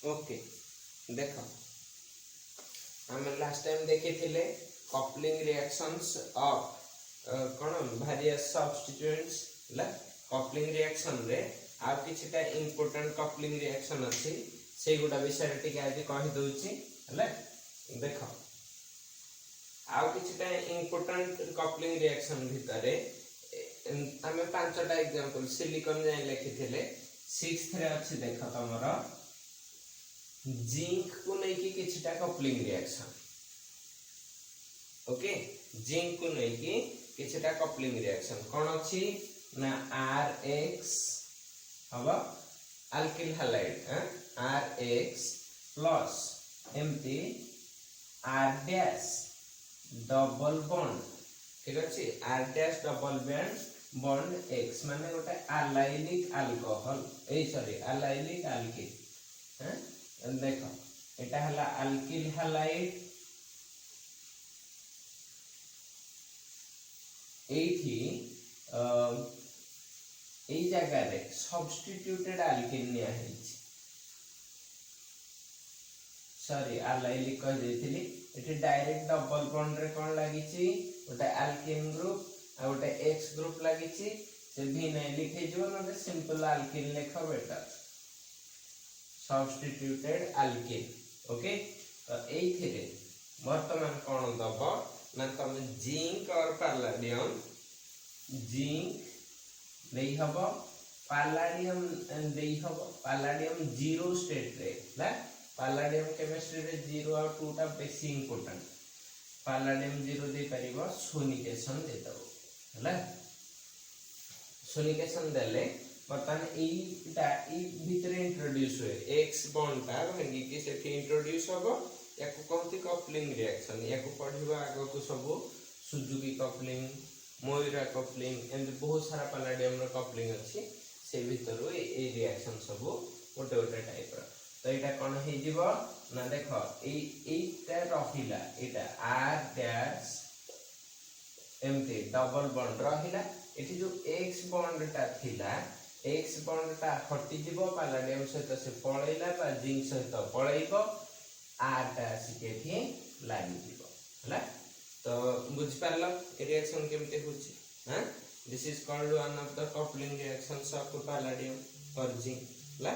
Okay देखो आम last time देखी कपलिंग रिएक्शंस ऑफ कौन वेरियस सब्स्टिट्यूएंट्स कपलिंग रिएक्शन रे आ किछटा इंपोर्टेंट कपलिंग रिएक्शन अछि से गुडा विषय टिके आज कहि दउची हले देखो आ किछटा इंपोर्टेंट कपलिंग रिएक्शन भितरे आमे पांचटा एग्जांपल सिलिकॉन जाय लिखिथिले 6th रे अछि देखो तमरो जिंक को नहीं कि किछटा कपलिंग रिएक्शन ओके जिंक को नहीं कि किछटा कपलिंग रिएक्शन कोन अछि ना RX हबा अल्किल हैलाइड RX प्लस एमटी R डैश डबल बॉन्ड ठीक अछि R dash double bond X माने गोटे अलाइलिक अल्कोहल ए सॉरी अलाइलिक अल्किल देखो एटा हला अल्किल हैलाइड एठी ए जगह रे सब्स्टिट्यूटेड अल्किल निया हेछि सॉरी अलाइलिक कह देथिली एठी डायरेक्ट डबल बॉन्ड रे कोन लागि छि ओटा अल्किन ग्रुप आ ओटा X ग्रुप लागि छि से विनाइल लिखे जो न सिंपल अल्किन लेखा बेटा सब्स्टिट्यूटेड अल्किल ओके तो एथिरे वर्तमान कोन दबो ना तुम जिंक और पैलेडियम जिंक देई हबो पैलेडियम देई हबो पैलेडियम जीरो स्टेट रे ना पैलेडियम केमिस्ट्री रे 0 और 2 टा बेसी इंपोर्टेंट पैलेडियम जीरो दे परिबो सोनिकेशन दे दबो हला सोनिकेशन देले बर्तमान एटा ई भितरे इंट्रोड्यूस हुए एक्स बॉन्ड ता भांगी के सेठी इंट्रोड्यूस होबो याको कोनती कपलिंग रिएक्शन याको पढिबा आगो को सब Suzuki coupling Moira coupling and बहुत सारा पैलेडियम रो कपलिंग अछि से भितरो ए रिएक्शन सब गोटे गोटे टाइप रो तो एटा कोन हे जिवो ना देखो एटा रहिला एटा R डैश एमटी डबल बॉन्ड रहिला एठी जो X बॉन्ड ता थिला X बॉन्ड ता हटि जिवो पैलेडियम सहित से पळैला बा जिंक सहित पळैबो R ता सिकेथि लागि जिवो हला तो बुझ पारलो ए रिएक्शन केमते होछि हां this is called one of the coupling reactions of palladium और जिंक हला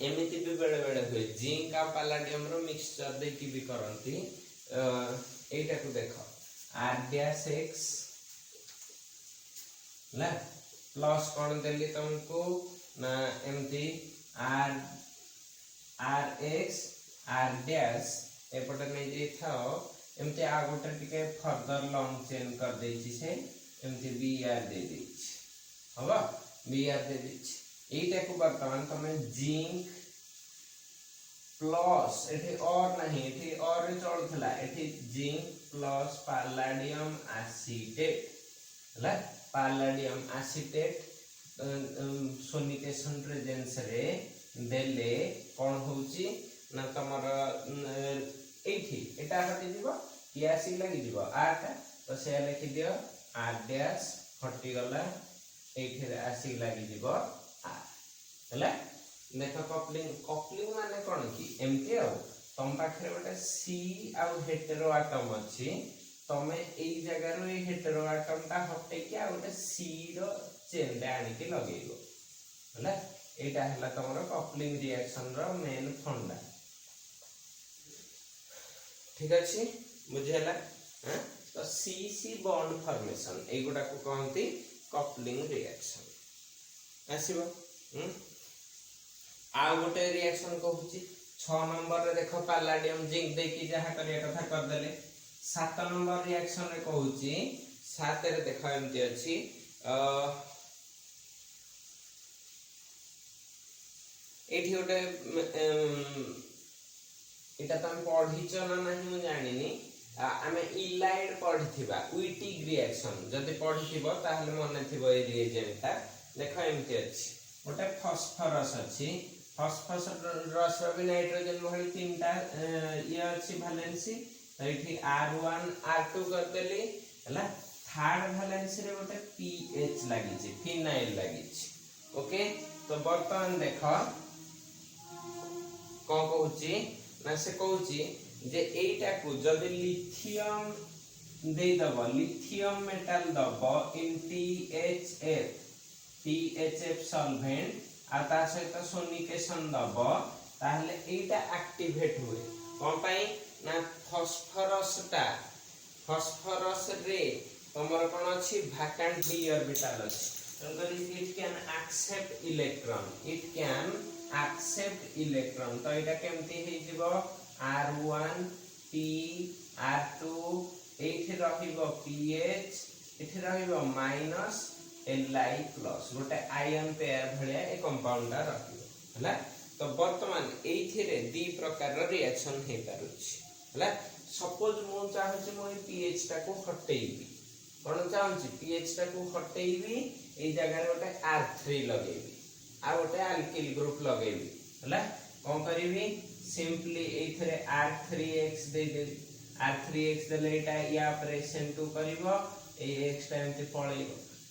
एमिति भी बेले बेले हुए जिंक आ पैलेडियम रो मिक्सचर दे की भी करंती एटा को देखो R डैश X ला प्लस कोन देली तुमको ना एमटी RX R डैश एपटे नै जे थाओ एमती आ गोटे टिके फर्दर लॉन्ग चेन कर देछि से एमती BR दे देछि हबा BR दे देछि एटा को वर्तमान तमे जिंक प्लस एठी और नहीं एठी और चलथला एठी जिंक प्लस पैलेडियम एसीटेट हला पैलेडियम एसीटेट सोनिकेशन प्रेजेंस रे देले कोन होउची ना तमर एठी एटा हटि दिबो कि एसिड लागि दिबो R टा तो से लिखि दियो R डैश हटि गला एठी रे एसिड लागि दिबो R हला देखो कपलिंग माने कोन की एमटी आ तम पाखरे गोटे C आ हेटेरो एटम अछि तमे एई जगह रो ए हेटेरो एटम ता हटे कि आ गोटे C रो चेन रे आनी के लगेइबो हला एटा हला तमरो कपलिंग रिएक्शन रो मेन फंडा ठीक अछि बुझेला हैं तो CC बॉन्ड फॉर्मेशन एगुडा को कहंती कपलिंग रिएक्शन आसीबो आ गोटे रिएक्शन कहूची 6 नंबर रे देखो पैलेडियम जिंक दे की जहा करिया कथा कर देले 7 नंबर रिएक्शन रे कहूची 7 रे देखो एमती अछि एठी गोटे एटा तम पढिच ना नाही मु जानिनी आमे इलाइड पढिथिबा विटिक रिएक्शन जदि पढिथिबो ताहले मने थिबो ए रिएजेंटटा देखो एमती अछि गोटे फास्फोरस अछि फास्फोरस रे नाइट्रोजन भली तीनटा ये अछि वैलेंसी एठी R1 R2 कर देली हला थर्ड वैलेंसी रे गोटे pH लागि छै फिनाइल लागि छै ओके तो वर्तमान देखो कौन कहूची ना से कहूची जे एटा को जदि लिथियम दे दब लिथियम मेटल दब इन THF सॉल्वेंट आ ता सहित सोनिकेशन दब ताहले एटा एक्टिवेट हुए कौन पाई ना फॉस्फोरस रे तमर कोन अछि वैकेंट डी ऑर्बिटल अछि तंकरी इट कैन एक्सेप्ट इलेक्ट्रॉन तो एटा केमती हे जिवो R1 P R2 एठी रहिबो pH एठी रहिबो माइनस Li प्लस गोटे आयन पेयर भलिया ए कंपाउंड रहिबो हला तो वर्तमान एथिरे दी प्रकार रिएक्शन हे पारुछि हला सपोज मु चाहूछि मो pH टा को हटेइबी कोन चाहूछि pH टा को हटेइबी ए जगह गोटे R3 लगेबी आ गोटे अल्किल ग्रुप लगेबी हला कोन करिवि सिंपली एथिरे R3X दे दे R3X देले एटा या ऑपरेशन 2 करिवो ए x टाइम ते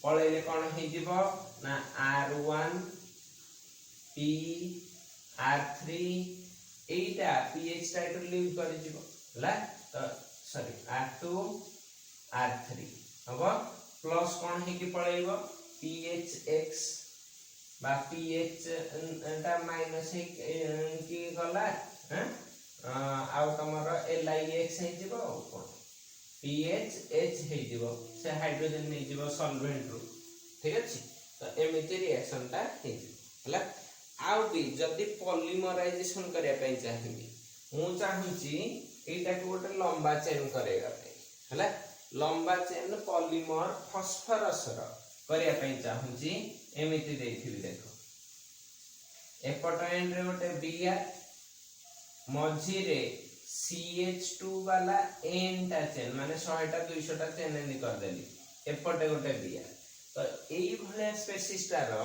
पळेले कोन हे जिवो ना R1 P R3 एटा pH टा तो लीव कर जिवो हला तो सॉरी R2 R3 अब प्लस कोन हे कि पळेइबो pHx बा pH टा माइनस हे कि गला हैं आउ तमर LiX हे जिवो कोन pH हे जिवो से हाइड्रोजन नै जिवो सॉल्वेंट रु ठीक अछि तो एमिति रिएक्शन ता हे हला आउ भी जदी पॉलीमराइजेशन करिया पई चाहिबी मु चाहूची एटा को गोटे लंबा चेन करेगा पई हला लंबा चेन पॉलीमर फास्फोरस रो करिया पई चाहूची एमिति देथिबी देखो एपट एंड रे गोटे Br मझी रे CH2 वाला n टा चेन माने 100 टा 200 टा चेन एंड कर देली एपटे गोटे Br तो एई भले स्पेसिस टा रो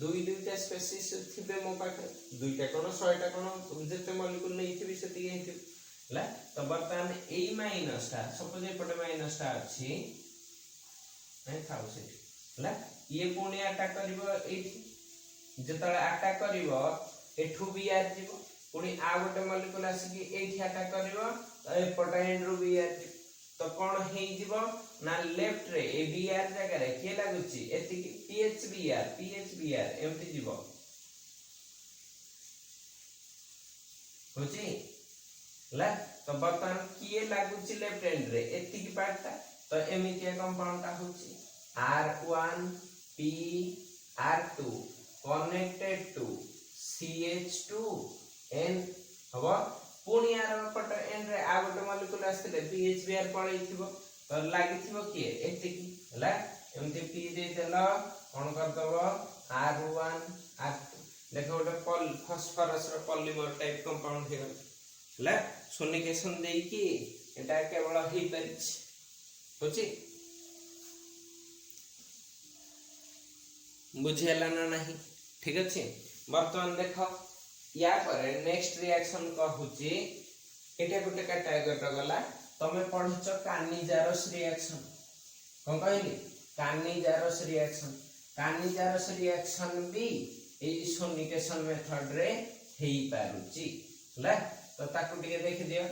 दुईटा स्पेसिस थिबे मो पाखे दुईटा कोन 100 टा कोन जेते मॉलिक्यूल नै थिबी सेति हे थिबे ला तो बर्तमान एई माइनस टा सपोज एपटे माइनस टा अछि नै थाउ से ला ये पुणी अटैक करिवो एठी जेतले अटैक करिवो एठू Br जिवो पुणी आ गोटे मॉलिक्यूल आसी एठी अटैक करिवो तो एपटे एंड रो Br तो कोन हे जिवो ना लेफ्ट रे ए Br जगह रे के लागुची एति PHBr एमती जिवो होची ला तो बर्तमान किए लागुची लेफ्ट एंड रे एति की पार्टटा तो एमितिया कंपाउंड ता होची R1 P R2 connected to CH2 N हबो पुणी आर पट एन रे आ गोटे मॉलिक्यूल आस्थिले PHBr पळै थिबो तो लागि थिबो के एति की हला एमते P दे देलो कोन कर दबो R1 R2 देखो गोटे फास्फोरस रो पॉलीमर टाइप कंपाउंड हे हला सोनिकेशन देई की एटा केवल हे परिछ होची बुझेला ना नहीं ठीक अछि वर्तमान देखो या पर नेक्स्ट रिएक्शन कहूची एटा गोटे कैटेगरी गला तमे पढछ कानिजारस रिएक्शन कोन कहली कानिजारस रिएक्शन भी ए सोनिकेशन मेथड रे हेई पारुची हला तो ताकू टिके देख दियो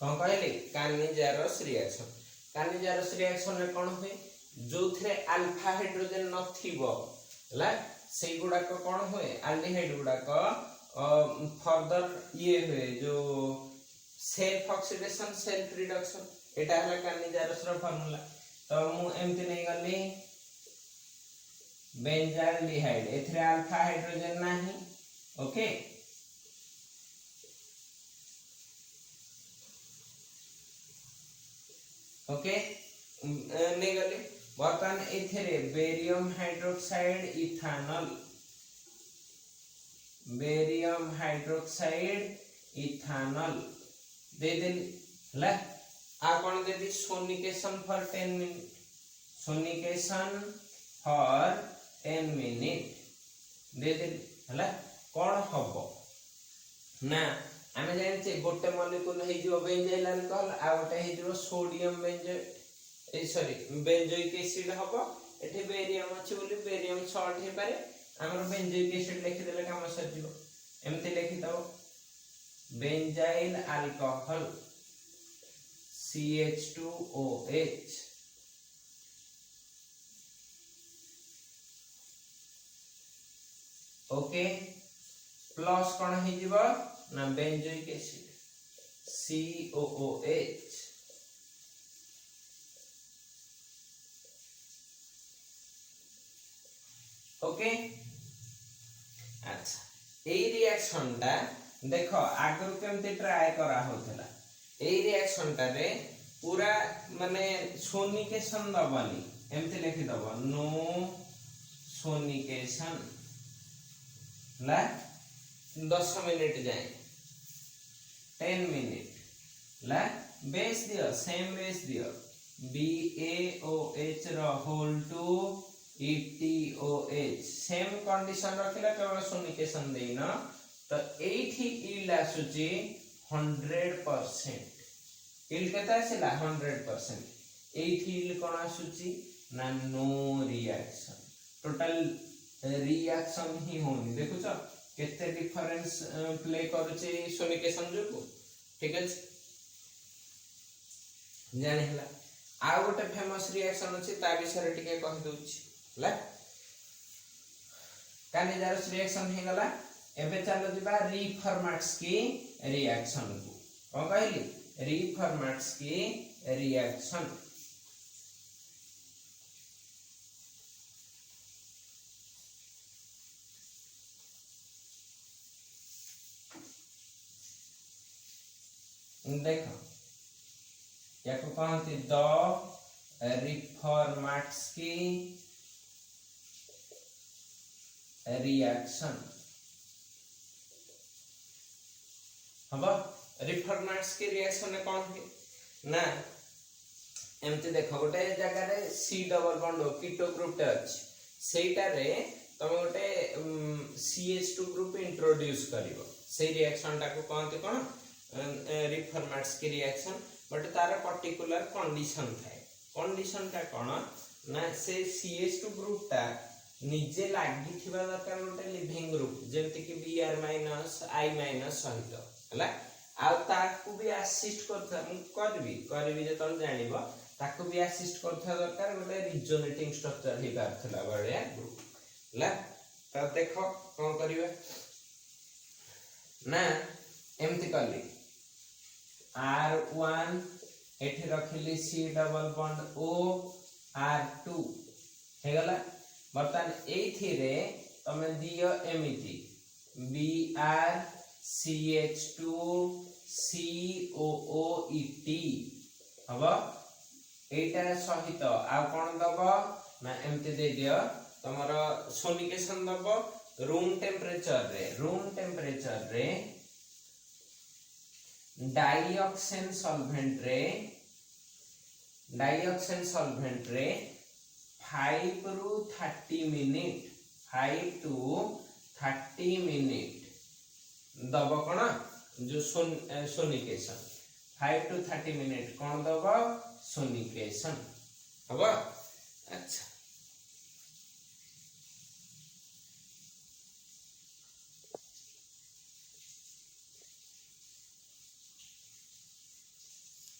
कौन कहले कानिजारस रिएक्शन में कौन हुए जो थे अल्फा हाइड्रोजन नथिबो हला सेई गुडा को कौन हुए एल्डिहाइड गुडा को फर्दर ये हुए जो सेल्फ ऑक्सीडेशन सेल्फ रिडक्शन एटा हला कानिजारस रो फार्मूला तो मु एमति नै गली बेंजाल्डिहाइड एथरे अल्फा हाइड्रोजन नाही ओके ओके ने गले बर्तमान एथरे barium hydroxide ethanal barium hydroxide ethanal दे देली ला आ कोन देदी sonication for 10 minute sonication for 10 minute दे देली हला कोन हबो ना आमे जानि छे गोटे मॉलिक्यूल हे जो बेंजाइल अल्कोहल आ गोटे हे जो sodium benzo sorry benzoic acid हबो एठी बेरियम अछि बोली बेरियम सॉल्ट हे पारे हमर बेंजोइक एसिड लिखि देले काम सर जीवो एमते लिखि दो benzyl alcohol CH2OH okay plus कोन हे जीवो ना बेंजोइक एसिड COOH ओके अच्छा ए रिएक्शन टा देखो आगु केमते ट्राई करा होतला ए रिएक्शन टा रे पूरा माने सोनिकेशन दबनी एमते लिखि दबो नो सोनिकेशन ला 10 मिनिट जाए 10 मिनिट ला बेस दियो सेम बेस दियो BaOH रो होल टू ETOH सेम कंडीशन रखिला केवल सोनिकेशन देना तो एठी इल आसुची 100% इल केता आसिला 100% एठी इल कोन आसुची ना नो रिएक्शन टोटल रिएक्शन ही होनी देखु छ केते डिफरेंस प्ले करूची सोनिकेशन जो ठीक है जानि हला आ गोटे फेमस रिएक्शन अछि ता विषय टिके कहि दोछि ला कैंडिडारस रिएक्शन हे गला एबे चलो दिबा रिफॉर्मेट्स की रिएक्शन को कोन कहली रिफॉर्मेट्स की रिएक्शन देखो याको कहते द रिफॉर्मेट्स की रिएक्शन हबो रिफॉर्मेट्स की रिएक्शन ने कोन है ना एमते देखो गोटे जगह रे C double bond keto group टे अछि सेटा रे तमे गोटे CH2 ग्रुप इंट्रोड्यूस करिवो से रिएक्शन टा को कहते कोन रिफॉर्मेट्स की रिएक्शन बट तार पर्टिकुलर कंडीशन थाए कंडीशन टा कोन ना से CH2 ग्रुप टा निजे लागि थिबा दरकार गोटे लिविंग ग्रुप जेंति कि Br- I- सहित हला आ ताकू भी असिस्ट करबी जे तल जानिबो ताकू भी असिस्ट करथा दरकार गोटे रिजोनेटिंग स्ट्रक्चर हे पारथला बड़े ग्रुप हला त देखो कोन करिवे ना एमति करली R1 एठी रखिली C double bond O R2 हे गला बर्तन एथि रे तमे दियो एमिति Br CH2 COOET हबो एटा सहित आ कोन दबो ना एमति दे दियो तमरो सोनिकेशन दबो रूम टेम्परेचर रे डाइऑक्सेन सॉल्वेंट रे 5 to 30 मिनिट दबो कोन जो सोनिकेशन 5 to 30 मिनिट कोन दबो सोनिकेशन हबो अच्छा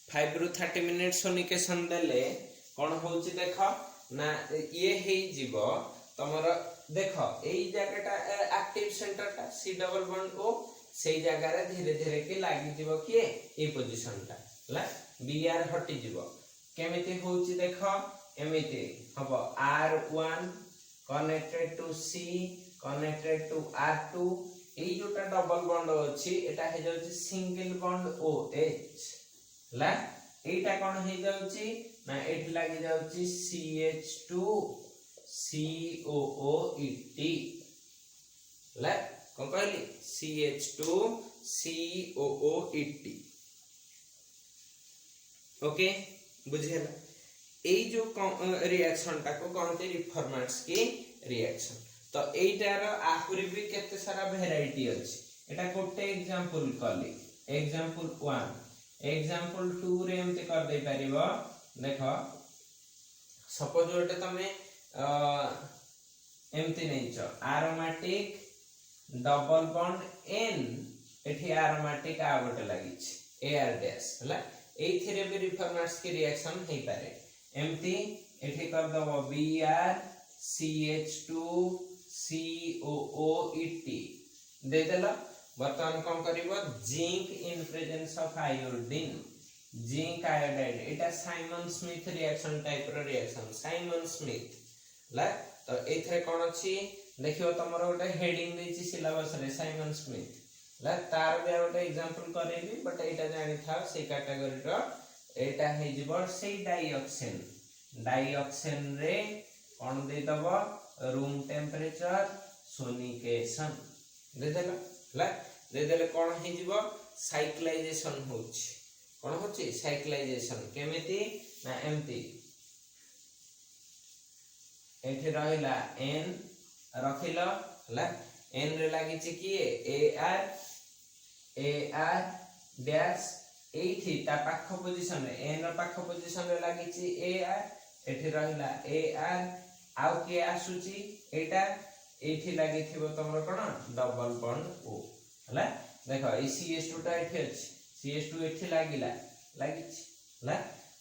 5 ରୁ 30 मिनिट सोनिकेशन देले कोन होउची देखो ना ये हे जीवो तमरो देखो एई जगहटा एक्टिव सेंटरटा C डबल बॉन्ड O सेई जगह रे धीरे धीरे के लागि जीवो के ए पोजीशनटा ला Br हटि जीवो केमिति होउची देखो एमिति हबो R1 connected to C connected to R2 एई जोटा डबल बॉन्ड अछि एटा हे जाउची सिंगल बॉन्ड OH ला एटा कोन हे जाउची ना एठी लागि जाउची CH2 COOET ला कोन कौन कहली CH2COOET ओके बुझेला एई जो रिएक्शन टा को कहते रिफॉर्मेंट्स की रिएक्शन तो एटार आहुरी भी केते सारा वेराइटी अछि एटा गोटे एग्जांपल कली एग्जांपल 1 एग्जांपल 2 रे एमते कर दे परिबो देखो सपोज गोटे तमे एमते nacho aromatic double bond N एठी एरोमेटिक आ गोटे लागिछ AR डैश हला एथिरे भी रिफॉर्मेंट्स की रिएक्शन हेई पारे एमती एठी कर दबो Br CH2COOET दे देला बर्तमान कोन करिवो zinc in presence of iodine zinc iodide एटा साइमन स्मिथ रिएक्शन टाइप रो रिएक्शन साइमन स्मिथ ला तो एथरे कोन अछि देखियो तमरो गोटे हेडिंग देछि सिलेबस रे साइमन स्मिथ ला तार बे गोटे एग्जांपल करेबी बट एटा जानि था से कैटेगरी रो एटा हे जिवो से डाइऑक्सेन रे कोन दे दबो रूम टेम्परेचर सोनिकेशन दे देला ला दे देले कोन हे जिवो साइक्लाइजेशन होछि कोन होछि साइक्लाइजेशन केमिति ना एमती एठी रहिला n रखिलो ला n रे लागि छि कि AR डैश एठी ता पाख पोजीशन रे n रो पाख पोजीशन रे लागि छि AR एठी रहिला AR आउ के आसुची एटा एठी लागि थिबो तमरो कोन डबल बॉन्ड O हला देखो ए CH2 टा एठी अछि CH2 एठी लागिला लागिछि हला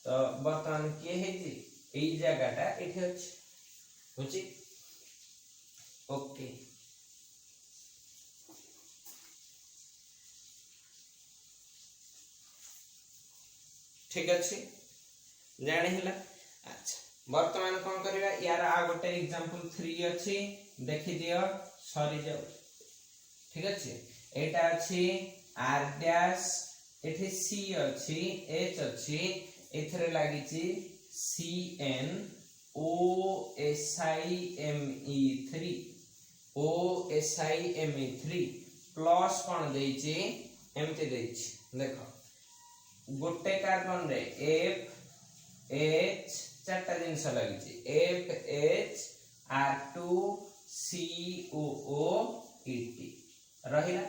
तो वर्तमान के हेछि एई जगहटा एठी अछि होछि ओके ठीक अछि जानि हला अच्छा वर्तमान कोन करिवा यार आ गोटे एग्जांपल 3 अछि देखि दियो सरी जाउ ठीक अछि एटा अछि R डैश एठी C अछि H अछि एथरे लागि छि OSIME3 प्लस कोन देइ छि एमते देइ छि देखो गोटे कार्बन रे FH चारटा जिनस लागि छि FH R2COOET रहिला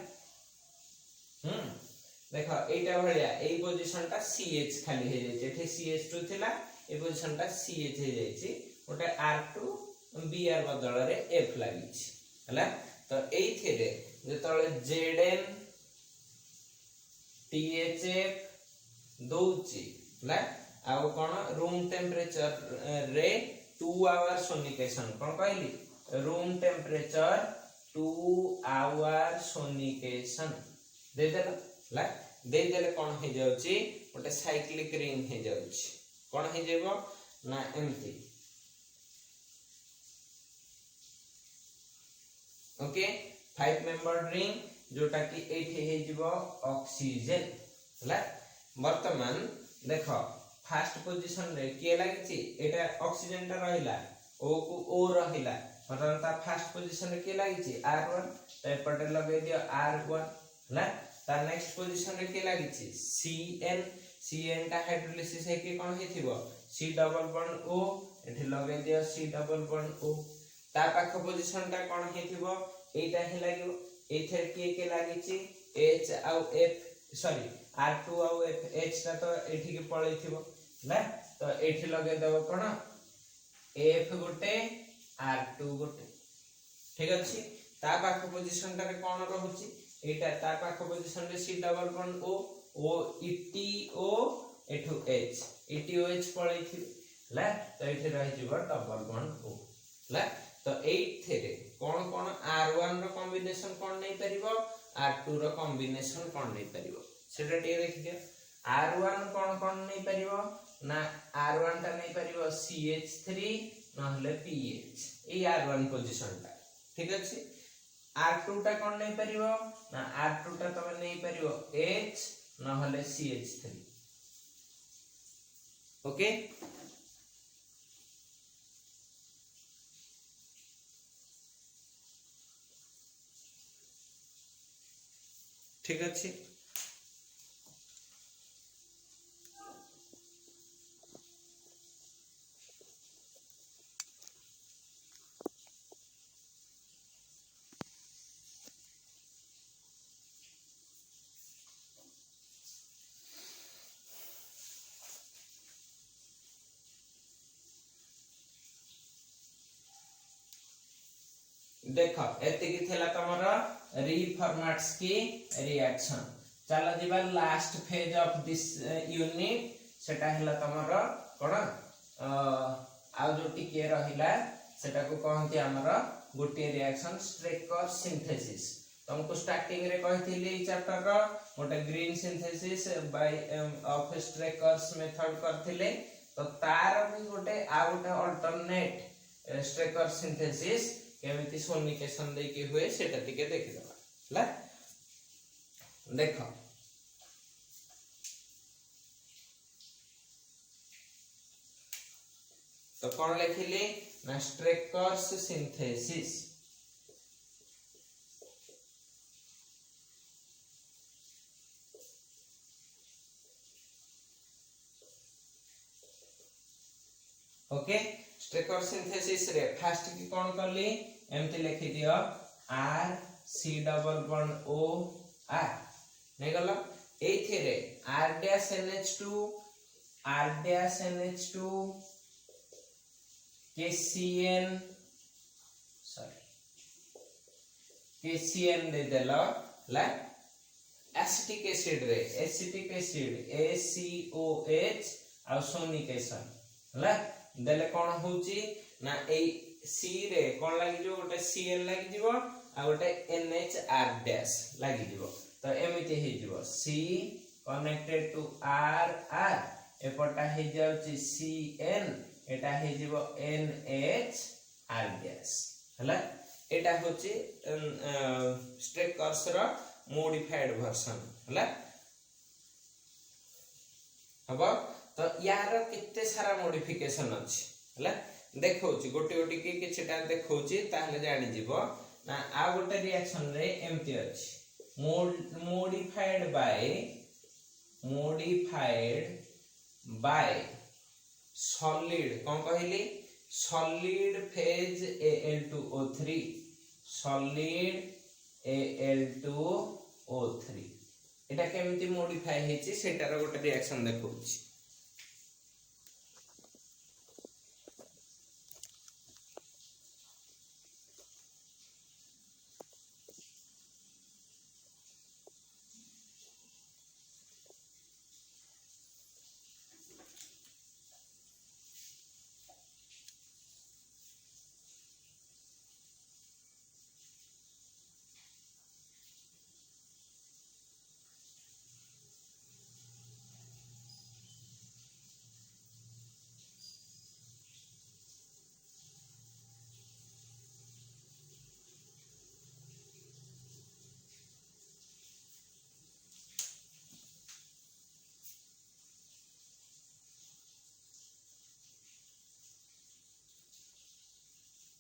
देखो एटा भलिया ए पोजीशन टा CH खाली हे जाय एठी CH2 थिला ए पोजीशन टा CH हे जाय छि गोटे R2 Br बदल रे F लागि छि हला तो एथिरे जेतले Zn THF दोछि हला आउ कोन रूम टेम्परेचर रे 2 आवर सोनिकेशन कोन कहली रूम टेम्परेचर 2 आवर सोनिकेशन दे देला ला दे देले कोन हे जाउची गोटे साइक्लिक रिंग हे जाउची कोन हे जेबो ना एमती ओके 5 मेंबर रिंग जोटा कि एठी हे जिवो ऑक्सीजन हला वर्तमान देखो फर्स्ट पोजीशन रे के लागि छि एटा ऑक्सीजन टा रहिला ओ को ओ रहिला मतलब ता फर्स्ट पोजीशन रे के लागि छि R1 तो एपटे लगे दियो R1 हला ता नेक्स्ट पोजीशन रे के लागि छि CN टा हाइड्रोलिसिस हे के कोन हेथिबो C डबल बॉन्ड O एठी लगे दियो C डबल बॉन्ड O ता पाख पोजीशन टा कोन हेथिबो एटा हे लागियो एथर के लागि छि H आउ F सॉरी R2 आउ F H ता तो एठी के पळैथिबो ना तो एठी लगे देबो कोन F गोटे R2 गोटे ठीक अछि ता पाख पोजीशन टा रे कोन रहउची एटा ता पाख पोजीशन रे C double bond O ETO एठु H ETOH पळैथि ला तो एठी रहि जिवो डबल बॉन्ड O ला तो एथिरे कोन कोन R1 रो कॉम्बिनेशन कोन नै परिबो R2 रो कॉम्बिनेशन कोन नै परिबो सेटा टे देखि दियो R1 कोन कोन नै परिबो ना R1 ता नै परिबो CH3 नहले PH ए R1 पोजीशन ता ठीक अछि R2 ता कोन नै परिबो ना R2 ता तमे नै परिबो H नहले CH3 ओके ठीक अच्छे। देख एतिकी थिला तमरा रीफॉर्मेट्स की रिएक्शन। चलो जीवा last phase of this unit सेटा हला तमरा कोन आ जो टिके रहिला सेटा को कहंती हमर गोटे रिएक्शन स्ट्रेकर सिंथेसिस। तुमको स्टार्टिंग रे कहिथिली ई चैप्टर रो गोटे green synthesis by of Strecker's method करथिले। तो तार भी गोटे आ गोटे अल्टरनेट स्ट्रेकर सिंथेसिस केमिति सोनिकेशन दे के हुए सेटा टिके देखि दबा ला। देखो तो कौन लिखिले ना Strecker's synthesis. Okay Strecker synthesis रे फर्स्ट की कौन करली एमती लिखि दियो R C double bond O R नै गला एथिरे आर डैश NH2 KCN दे देला ला। एसिटिक एसिड रे एसिटिक एसिड ACOH आ सोनिकेशन ला देले कोन होची ना ए सी रे कोन लागि जो गोटे Cl लागि जीवो आ गोटे NHR डैश लागि जीवो। तो एमिति हे जीवो C कनेक्टेड टू R एपटा हे जाउची CN एटा हे जीवो NHR डैश हला। एटा होची स्ट्रेकर्स रो मॉडिफाइड वर्जन हला। अब तो यार कितने सारा मॉडिफिकेशन अछि हला देखौची गोटे गोटे के किछटा देखौची ताहले जानि जीवो ना आ गोटे रिएक्शन रे एमती अछि मॉडिफाइड बाय सॉलिड कोन कहली solid phase Al2O3 solid Al2O3 एटा केमिति मॉडिफाई हेची सेटार गोटे रिएक्शन देखौची।